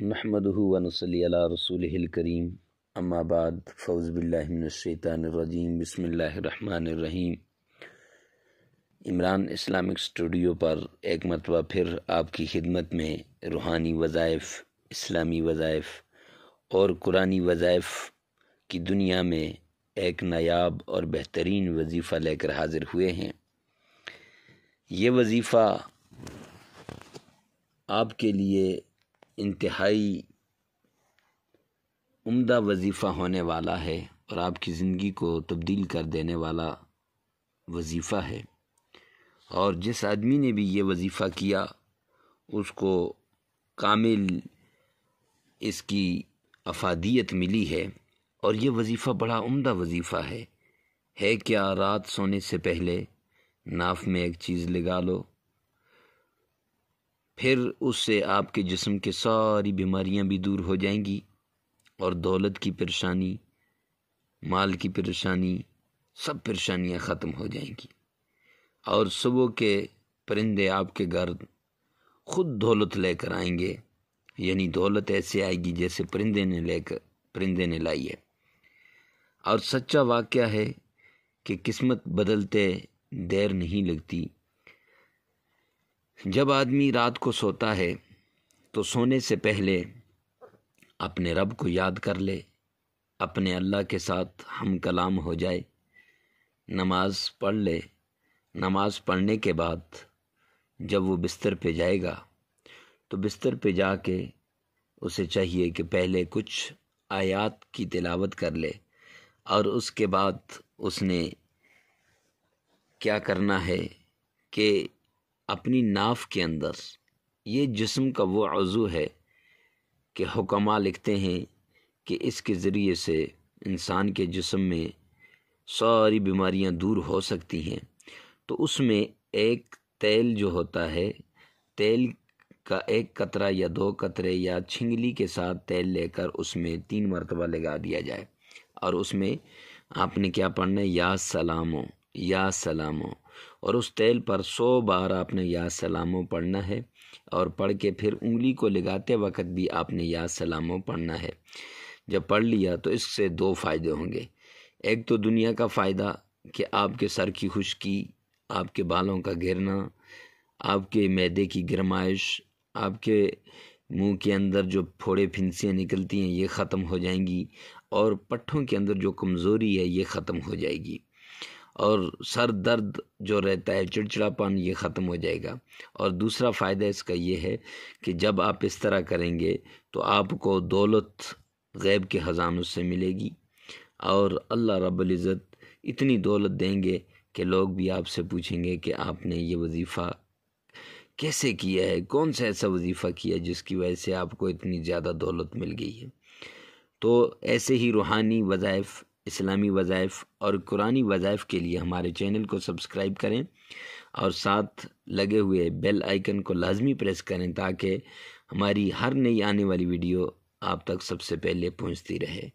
نحمدہ ونصلی علی رسولہ الکریم اما بعد فاعوذ باللہ من الشیطان الرجیم بسم اللہ الرحمن الرحیم۔ عمران اسلامک اسٹوڈیو پر ایک مرتبہ پھر آپ کی خدمت میں روحانی وظائف، اسلامی وظائف اور قرآنی وظائف کی دنیا میں ایک نایاب اور بہترین وظیفہ لے کر حاضر ہوئے ہیں۔ یہ وظیفہ آپ کے لیے انتہائی عمدہ وظیفہ ہونے والا ہے اور آپ کی زندگی کو تبدیل کر دینے والا وظیفہ ہے، اور جس آدمی نے بھی یہ وظیفہ کیا اس کو کامل اس کی افادیت ملی ہے۔ اور یہ وظیفہ بڑا عمدہ وظیفہ ہے کیا رات سونے سے پہلے ناف میں ایک چیز لگا لو، پھر اس سے آپ کے جسم کے ساری بیماریاں بھی دور ہو جائیں گی اور دولت کی پریشانی، مال کی پریشانی، سب پریشانیاں ختم ہو جائیں گی، اور صبح کے پرندے آپ کے گھر خود دولت لے کر آئیں گے، یعنی دولت ایسے آئے گی جیسے پرندے نے لائی ہے۔ اور سچا واقعہ ہے کہ قسمت بدلتے دیر نہیں لگتی۔ جب آدمی رات کو سوتا ہے تو سونے سے پہلے اپنے رب کو یاد کر لے، اپنے اللہ کے ساتھ ہم کلام ہو جائے، نماز پڑھ لے۔ نماز پڑھنے کے بعد جب وہ بستر پہ جائے گا تو بستر پہ جا کے اسے چاہیے کہ پہلے کچھ آیات کی تلاوت کر لے، اور اس کے بعد اس نے کیا کرنا ہے کہ اپنی ناف کے اندر، یہ جسم کا وہ عضو ہے کہ حکماء لکھتے ہیں کہ اس کے ذریعے سے انسان کے جسم میں ساری بیماریاں دور ہو سکتی ہیں، تو اس میں ایک تیل جو ہوتا ہے، تیل کا ایک قطرہ یا 2 قطرے یا چھنگلی کے ساتھ تیل لے کر اس میں 3 مرتبہ لگا دیا جائے، اور اس میں آپ نے کیا پڑھنا ہے، یا سلامو یا سلامو، اور اس تیل پر 100 بار آپ نے یا سلامو پڑھنا ہے، اور پڑھ کے پھر انگلی کو لگاتے وقت بھی آپ نے یا سلامو پڑھنا ہے۔ جب پڑھ لیا تو اس سے 2 فائدے ہوں گے۔ ایک تو دنیا کا فائدہ کہ آپ کے سر کی خشکی، آپ کے بالوں کا گرنا، آپ کے معدے کی گرمائش، آپ کے منہ کے اندر جو پھوڑے پھنسیاں نکلتی ہیں یہ ختم ہو جائیں گی، اور پٹھوں کے اندر جو کمزوری ہے یہ ختم ہو جائے گی، اور سر درد جو رہتا ہے، چڑچڑاپن، یہ ختم ہو جائے گا۔ اور دوسرا فائدہ اس کا یہ ہے کہ جب آپ اس طرح کریں گے تو آپ کو دولت غیب کے خزانوں سے ملے گی، اور اللہ رب العزت اتنی دولت دیں گے کہ لوگ بھی آپ سے پوچھیں گے کہ آپ نے یہ وظیفہ کیسے کیا ہے، کون سا ایسا وظیفہ کیا جس کی وجہ سے آپ کو اتنی زیادہ دولت مل گئی ہے۔ تو ایسے ہی روحانی وظائف، اسلامی وظائف اور قرآنی وظائف کے لیے ہمارے چینل کو سبسکرائب کریں، اور ساتھ لگے ہوئے بیل آئیکن کو لازمی پریس کریں تاکہ ہماری ہر نئی آنے والی ویڈیو آپ تک سب سے پہلے پہنچتی رہے۔